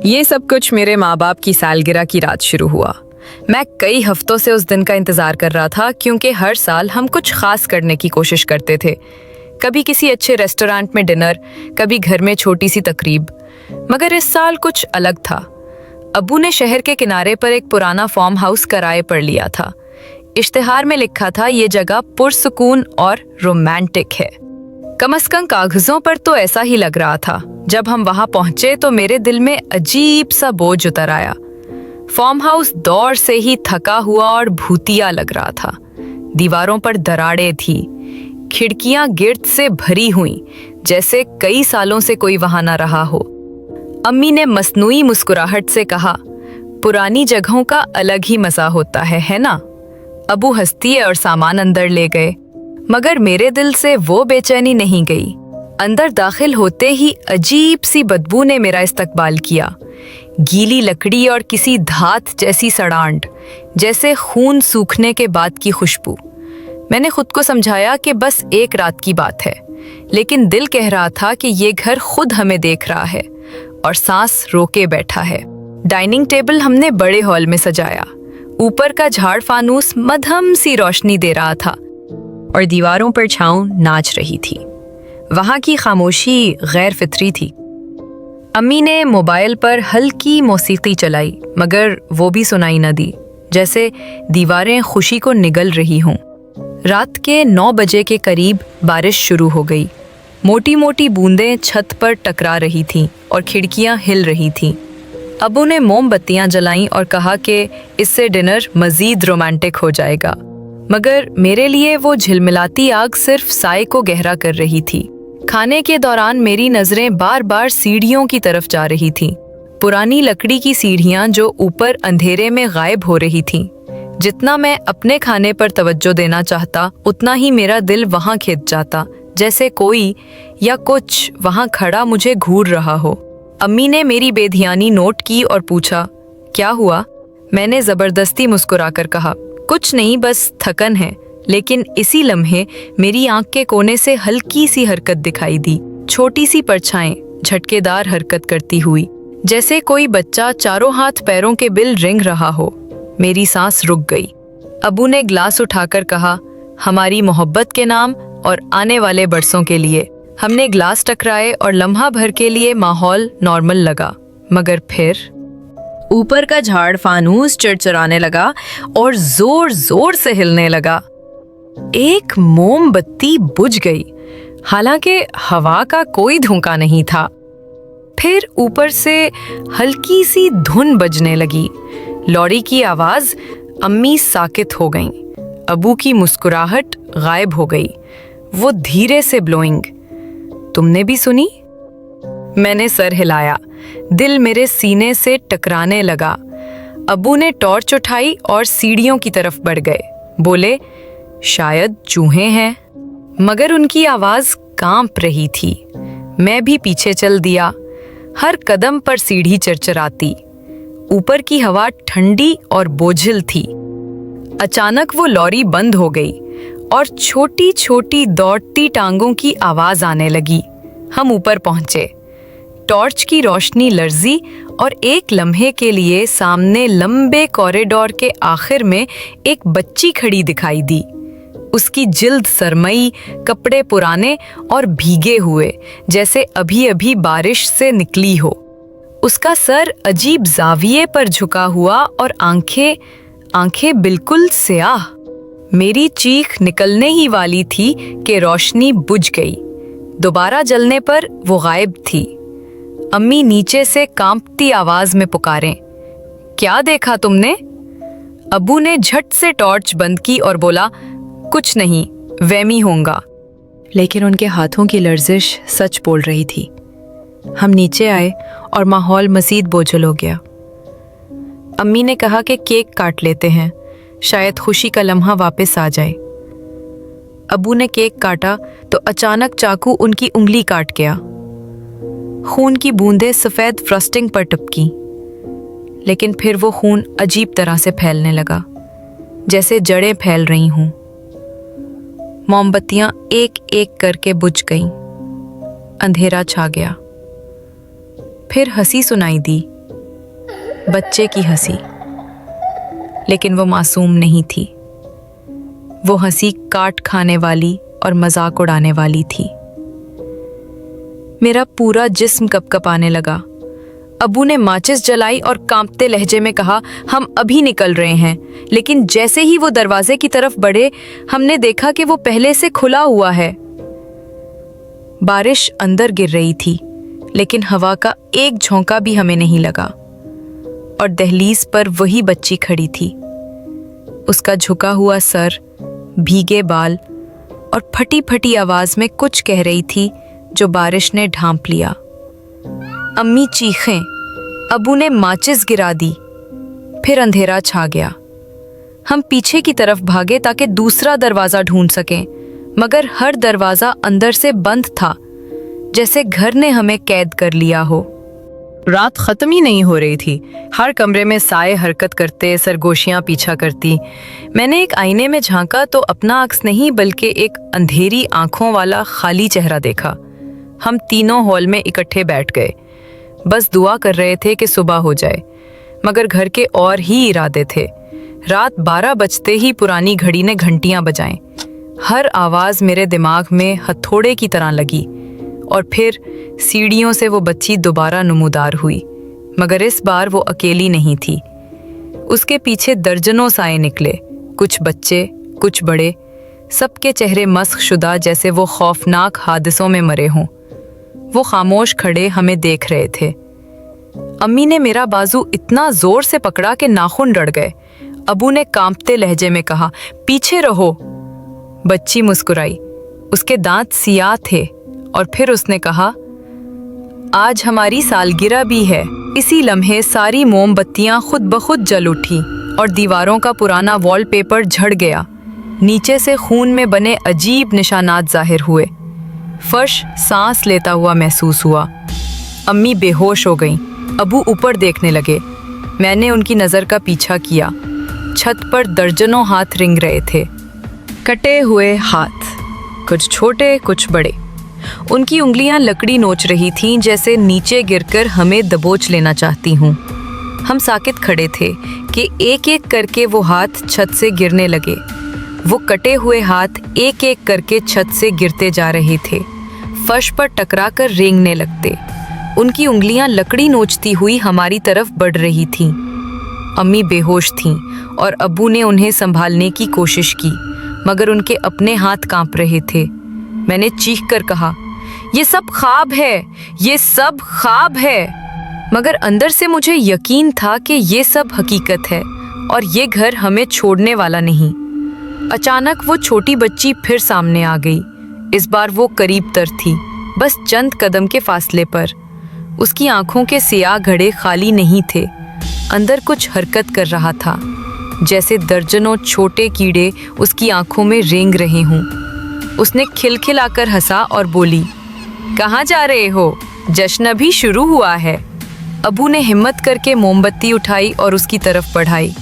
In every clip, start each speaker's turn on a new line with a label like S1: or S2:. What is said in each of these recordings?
S1: ये सब कुछ मेरे माँ बाप की सालगिरह की रात शुरू हुआ। मैं कई हफ्तों से उस दिन का इंतजार कर रहा था, क्योंकि हर साल हम कुछ खास करने की कोशिश करते थे। कभी किसी अच्छे रेस्टोरेंट में डिनर, कभी घर में छोटी सी तकरीब। मगर इस साल कुछ अलग था। अब्बू ने शहर के किनारे पर एक पुराना फार्म हाउस किराए पर लिया था। इश्तिहार में लिखा था, ये जगह पुरसुकून और रोमांटिक है। कम से कम कागजों पर तो ऐसा ही लग रहा था। जब हम वहां पहुंचे तो मेरे दिल में अजीब सा बोझ उतर आया। फार्म हाउस दौर से ही थका हुआ और भूतिया लग रहा था। दीवारों पर दरारें थी, खिड़कियां गिर्द से भरी हुई, जैसे कई सालों से कोई वहां ना रहा हो। अम्मी ने मसनूई मुस्कुराहट से कहा, पुरानी जगहों का अलग ही मजा होता है ना? अबू हंसती और सामान अंदर ले गए, मगर मेरे दिल से वो बेचैनी नहीं गई। अंदर दाखिल होते ही अजीब सी बदबू ने मेरा इस्तकबाल किया। गीली लकड़ी और किसी धात जैसी सड़ांड, जैसे खून सूखने के बाद की खुशबू। मैंने खुद को समझाया कि बस एक रात की बात है, लेकिन दिल कह रहा था कि ये घर खुद हमें देख रहा है और सांस रोके बैठा है। डाइनिंग टेबल हमने बड़े हॉल में सजाया। ऊपर का झाड़ फानूस मध्यम सी रोशनी दे रहा था और दीवारों पर छांव नाच रही थी। वहां की खामोशी गैर फितरी थी। अम्मी ने मोबाइल पर हल्की मौसीकी चलाई, मगर वो भी सुनाई न दी, जैसे दीवारें खुशी को निगल रही हों। रात के 9 बजे के करीब बारिश शुरू हो गई। मोटी मोटी बूंदें छत पर टकरा रही थीं और खिड़कियां हिल रही थीं। अब्बू ने मोमबत्तियां जलाईं और कहा कि इससे डिनर मजीद रोमांटिक हो जाएगा, मगर मेरे लिए वो झिलमिलाती आग सिर्फ साए को गहरा कर रही थी। खाने के दौरान मेरी नजरें बार बार सीढ़ियों की तरफ जा रही थीं, पुरानी लकड़ी की सीढ़ियां जो ऊपर अंधेरे में गायब हो रही थीं। जितना मैं अपने खाने पर तवज्जो देना चाहता, उतना ही मेरा दिल वहां खिंच जाता, जैसे कोई या कुछ वहां खड़ा मुझे घूर रहा हो। अम्मी ने मेरी बेध्यानी नोट की और पूछा, क्या हुआ? मैंने जबरदस्ती मुस्कुराकर कहा, कुछ नहीं, बस थकन है। लेकिन इसी लम्हे मेरी आंख के कोने से हल्की सी हरकत दिखाई दी, छोटी सी परछाएं झटकेदार हरकत करती हुई, जैसे कोई बच्चा चारों हाथ पैरों के बिल रेंग रहा हो। मेरी सांस रुक गई। अबू ने ग्लास उठाकर कहा, हमारी मोहब्बत के नाम और आने वाले बरसों के लिए। हमने ग्लास टकराए और लम्हा भर के लिए माहौल नॉर्मल लगा, मगर फिर ऊपर का झाड़ फानूस चिड़चिड़ाने लगा और जोर जोर से हिलने लगा। एक मोमबत्ती बुझ गई, हालांकि हवा का कोई धोंका नहीं था। फिर ऊपर से हल्की सी धुन बजने लगी। लॉरी की आवाज। अम्मी साकित हो गईं। अबू की मुस्कुराहट गायब हो गई। वो धीरे से ब्लोइंग, तुमने भी सुनी? मैंने सर हिलाया। दिल मेरे सीने से टकराने लगा। अबू ने टॉर्च उठाई और सीढ़ियों की तरफ बढ़ गए। बोले, शायद चूहे हैं, मगर उनकी आवाज कांप रही थी। मैं भी पीछे चल दिया। हर कदम पर सीढ़ी चरचराती। ऊपर की हवा ठंडी और बोझिल थी। अचानक वो लॉरी बंद हो गई और छोटी छोटी दौड़ती टांगों की आवाज आने लगी। हम ऊपर पहुंचे। टॉर्च की रोशनी लर्जी और एक लम्हे के लिए सामने लंबे कॉरिडोर के आखिर में एक बच्ची खड़ी दिखाई दी। उसकी जिल्द सरमई, कपड़े पुराने और भीगे हुए, जैसे अभी अभी बारिश से निकली हो। उसका सर अजीब जाविये पर झुका हुआ और आंखें बिल्कुल स्याह। मेरी चीख निकलने ही वाली थी कि रोशनी बुझ गई। दोबारा जलने पर वो गायब थी। अम्मी नीचे से कांपती आवाज में पुकारें, क्या देखा तुमने? अबू ने झट से टॉर्च बंद की और बोला, कुछ नहीं, वहमी होगा। लेकिन उनके हाथों की लर्जिश सच बोल रही थी। हम नीचे आए और माहौल मजीद बोझल हो गया। अम्मी ने कहा कि केक काट लेते हैं, शायद खुशी का लम्हा वापस आ जाए। अबू ने केक काटा तो अचानक चाकू उनकी उंगली काट गया। खून की बूंदें सफेद फ्रस्टिंग पर टपकी, लेकिन फिर वो खून अजीब तरह से फैलने लगा, जैसे जड़ें फैल रही हों। मोमबत्तियां एक एक करके बुझ गईं। अंधेरा छा गया। फिर हंसी सुनाई दी, बच्चे की हंसी, लेकिन वो मासूम नहीं थी। वो हंसी काट खाने वाली और मजाक उड़ाने वाली थी। मेरा पूरा जिस्म कपकपाने लगा। अबू ने माचिस जलाई और कांपते लहजे में कहा, हम अभी निकल रहे हैं। लेकिन जैसे ही वो दरवाजे की तरफ बढ़े, हमने देखा कि वो पहले से खुला हुआ है। बारिश अंदर गिर रही थी, लेकिन हवा का एक झोंका भी हमें नहीं लगा। और दहलीज पर वही बच्ची खड़ी थी। उसका झुका हुआ सर, भीगे बाल और फटी फटी आवाज में कुछ कह रही थी जो बारिश ने ढांप लिया। अम्मी चीखें, अबू ने माचिस गिरा दी। फिर अंधेरा छा गया। हम पीछे की तरफ भागे ताकि दूसरा दरवाजा ढूंढ सकें, मगर हर दरवाजा अंदर से बंद था, जैसे घर ने हमें कैद कर लिया हो। रात खत्म ही नहीं हो रही थी। हर कमरे में साए हरकत करते, सरगोशियां पीछा करती। मैंने एक आईने में झांका तो अपना अक्स नहीं बल्कि एक अंधेरी आंखों वाला खाली चेहरा देखा। हम तीनों हॉल में इकट्ठे बैठ गए, बस दुआ कर रहे थे कि सुबह हो जाए, मगर घर के और ही इरादे थे। रात 12 बजते ही पुरानी घड़ी ने घंटियां बजाएं। हर आवाज़ मेरे दिमाग में हथौड़े की तरह लगी। और फिर सीढ़ियों से वो बच्ची दोबारा नमूदार हुई, मगर इस बार वो अकेली नहीं थी। उसके पीछे दर्जनों साए निकले, कुछ बच्चे, कुछ बड़े, सबके चेहरे मस्ख शुदा, जैसे वो खौफनाक हादसों में मरे हों। वो खामोश खड़े हमें देख रहे थे। अम्मी ने मेरा बाजू इतना जोर से पकड़ा कि नाखून रड़ गए। अबू ने कांपते लहजे में कहा, पीछे रहो। बच्ची मुस्कुराई, उसके दांत सियाह थे, और फिर उसने कहा, आज हमारी सालगिरह भी है। इसी लम्हे सारी मोमबत्तियां खुद ब खुद जल उठी और दीवारों का पुराना वॉलपेपर झड़ गया। नीचे से खून में बने अजीब निशानात जाहिर हुए। फर्श सांस लेता हुआ महसूस हुआ। अम्मी बेहोश हो गईं। अबू ऊपर देखने लगे। मैंने उनकी नज़र का पीछा किया। छत पर दर्जनों हाथ रिंग रहे थे, कटे हुए हाथ, कुछ छोटे कुछ बड़े। उनकी उंगलियां लकड़ी नोच रही थीं, जैसे नीचे गिरकर हमें दबोच लेना चाहती हूँ। हम साकित खड़े थे कि एक एक करके वो हाथ छत से गिरने लगे। वो कटे हुए हाथ एक एक करके छत से गिरते जा रहे थे, फर्श पर टकरा कर रेंगने लगते। उनकी उंगलियां लकड़ी नोचती हुई हमारी तरफ बढ़ रही थीं। अम्मी बेहोश थीं और अब्बू ने उन्हें संभालने की कोशिश की, मगर उनके अपने हाथ कांप रहे थे। मैंने चीख कर कहा, ये सब ख्वाब है, ये सब ख्वाब है। मगर अंदर से मुझे यकीन था कि ये सब हकीकत है और ये घर हमें छोड़ने वाला नहीं। अचानक वो छोटी बच्ची फिर सामने आ गई। इस बार वो करीब तर थी, बस चंद कदम के फासले पर। उसकी आंखों के सियाह घड़े खाली नहीं थे। अंदर कुछ हरकत कर रहा था, जैसे दर्जनों छोटे कीड़े उसकी आंखों में रेंग रहे हों। उसने खिलखिलाकर हंसा और बोली, कहाँ जा रहे हो? जश्न अभी शुरू हुआ है। अबू ने हिम्मत करके मोमबत्ती उठाई और उसकी तरफ बढ़ाई,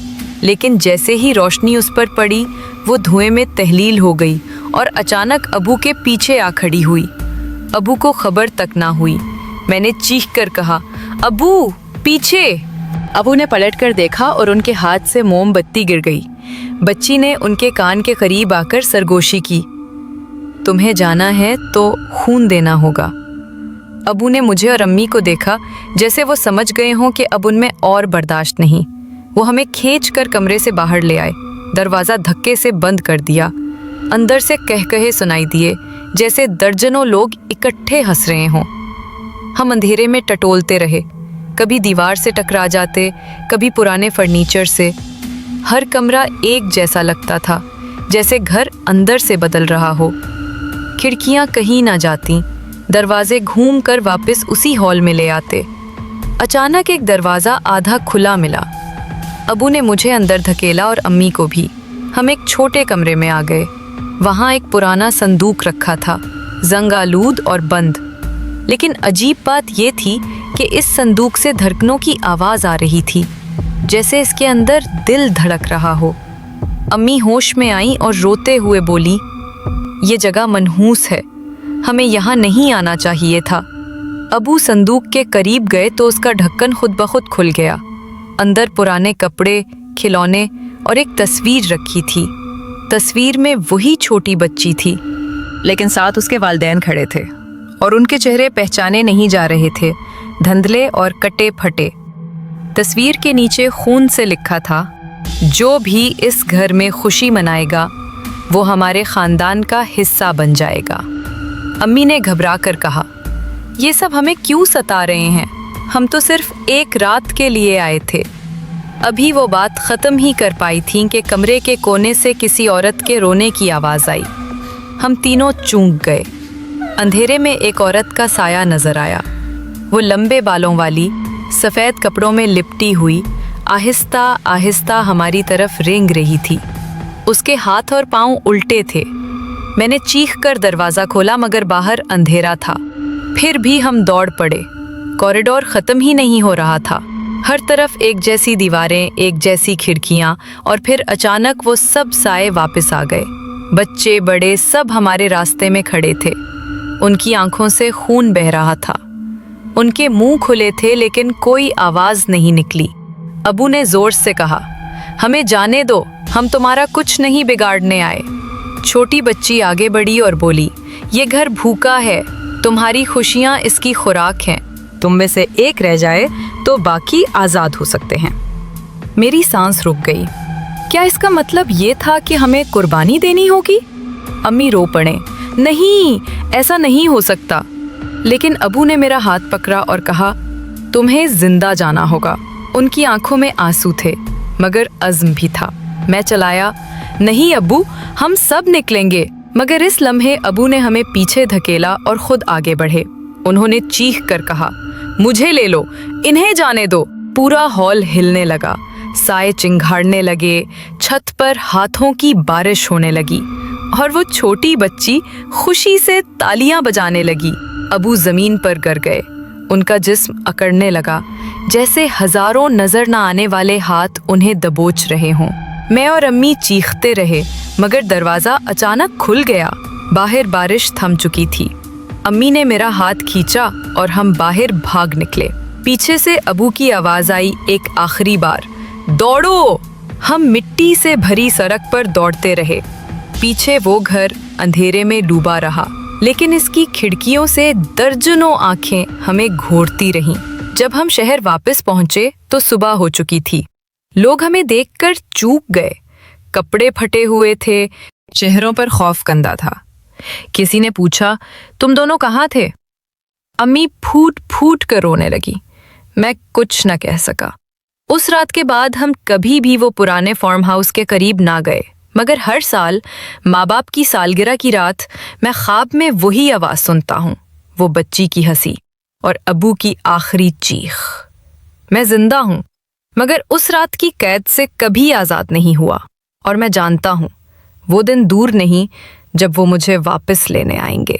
S1: लेकिन जैसे ही रोशनी उस पर पड़ी, वो धुएं में तहलील हो गई और अचानक अबू के पीछे आ खड़ी हुई। अबू को खबर तक ना हुई। मैंने चीख कर कहा, अबू पीछे। अबू ने पलटकर देखा और उनके हाथ से मोमबत्ती गिर गई। बच्ची ने उनके कान के करीब आकर सरगोशी की, तुम्हें जाना है तो खून देना होगा। अबू ने मुझे और अम्मी को देखा, जैसे वो समझ गए हों कि अब उनमें और बर्दाश्त नहीं। वो हमें खींच कर कमरे से बाहर ले आए, दरवाज़ा धक्के से बंद कर दिया। अंदर से कहकहे सुनाई दिए, जैसे दर्जनों लोग इकट्ठे हंस रहे हों। हम अंधेरे में टटोलते रहे, कभी दीवार से टकरा जाते, कभी पुराने फर्नीचर से। हर कमरा एक जैसा लगता था, जैसे घर अंदर से बदल रहा हो। खिड़कियां कहीं ना जाती, दरवाजे घूम कर वापस उसी हॉल में ले आते। अचानक एक दरवाज़ा आधा खुला मिला। अबू ने मुझे अंदर धकेला और अम्मी को भी। हम एक छोटे कमरे में आ गए। वहाँ एक पुराना संदूक रखा था, जंग आलूद और बंद। लेकिन अजीब बात ये थी कि इस संदूक से धड़कनों की आवाज़ आ रही थी, जैसे इसके अंदर दिल धड़क रहा हो। अम्मी होश में आई और रोते हुए बोली, ये जगह मनहूस है, हमें यहाँ नहीं आना चाहिए था। अबू संदूक के करीब गए तो उसका ढक्कन खुद ब खुद खुल गया। अंदर पुराने कपड़े, खिलौने और एक तस्वीर रखी थी। तस्वीर में वही छोटी बच्ची थी, लेकिन साथ उसके वालिदैन खड़े थे और उनके चेहरे पहचाने नहीं जा रहे थे, धुंधले और कटे फटे। तस्वीर के नीचे खून से लिखा था, जो भी इस घर में खुशी मनाएगा वो हमारे खानदान का हिस्सा बन जाएगा। अम्मी ने घबरा कर कहा, ये सब हमें क्यों सता रहे हैं? हम तो सिर्फ एक रात के लिए आए थे। अभी वो बात ख़त्म ही कर पाई थी कि कमरे के कोने से किसी औरत के रोने की आवाज़ आई। हम तीनों चूक गए। अंधेरे में एक औरत का साया नज़र आया। वो लंबे बालों वाली, सफ़ेद कपड़ों में लिपटी हुई, आहिस्ता आहिस्ता हमारी तरफ रेंग रही थी। उसके हाथ और पाँव उल्टे थे। मैंने चीख कर दरवाज़ा खोला, मगर बाहर अंधेरा था। फिर भी हम दौड़ पड़े। कॉरिडोर ख़त्म ही नहीं हो रहा था। हर तरफ एक जैसी दीवारें, एक जैसी खिड़कियाँ, और फिर अचानक वो सब साए वापस आ गए। बच्चे बड़े सब हमारे रास्ते में खड़े थे। उनकी आंखों से खून बह रहा था। उनके मुंह खुले थे, लेकिन कोई आवाज़ नहीं निकली। अबू ने ज़ोर से कहा, हमें जाने दो, हम तुम्हारा कुछ नहीं बिगाड़ने आए। छोटी बच्ची आगे बढ़ी और बोली, ये घर भूखा है, तुम्हारी खुशियाँ इसकी खुराक हैं। तुम में से एक रह जाए तो बाकी आज़ाद हो सकते हैं। मेरी सांस रुक गई। क्या इसका मतलब ये था कि हमें कुर्बानी देनी होगी? अम्मी रो पड़े, नहीं, ऐसा नहीं हो सकता। लेकिन अबू ने मेरा हाथ पकड़ा और कहा, तुम्हें जिंदा जाना होगा। उनकी आंखों में आंसू थे, मगर अज़्म भी था। मैं चलाया, नहीं अबू, हम सब निकलेंगे। मगर इस लम्हे अबू ने हमें पीछे धकेला और खुद आगे बढ़े। उन्होंने चीख कर कहा, मुझे ले लो, इन्हें जाने दो। पूरा हॉल हिलने लगा, साए चिंगाड़ने लगे, छत पर हाथों की बारिश होने लगी और वो छोटी बच्ची खुशी से तालियां बजाने लगी। अबू ज़मीन पर गिर गए। उनका जिस्म अकड़ने लगा, जैसे हजारों नजर न आने वाले हाथ उन्हें दबोच रहे हों। मैं और अम्मी चीखते रहे, मगर दरवाज़ा अचानक खुल गया। बाहर बारिश थम चुकी थी। अम्मी ने मेरा हाथ खींचा और हम बाहर भाग निकले। पीछे से अबू की आवाज़ आई एक आखिरी बार, दौड़ो। हम मिट्टी से भरी सड़क पर दौड़ते रहे। पीछे वो घर अंधेरे में डूबा रहा, लेकिन इसकी खिड़कियों से दर्जनों आंखें हमें घूरती रहीं। जब हम शहर वापस पहुंचे तो सुबह हो चुकी थी। लोग हमें देखकर चूक गए। कपड़े फटे हुए थे, चेहरों पर खौफ कंदा था। किसी ने पूछा, तुम दोनों कहाँ थे? अम्मी फूट फूट कर रोने लगी। मैं कुछ न कह सका। उस रात के बाद हम कभी भी वो पुराने फार्म हाउस के करीब ना गए, मगर हर साल माँ बाप की सालगिरह की रात मैं ख्वाब में वही आवाज़ सुनता हूँ, वो बच्ची की हंसी और अबू की आखिरी चीख। मैं जिंदा हूँ, मगर उस रात की कैद से कभी आज़ाद नहीं हुआ, और मैं जानता हूँ वो दिन दूर नहीं जब वो मुझे वापस लेने आएंगे।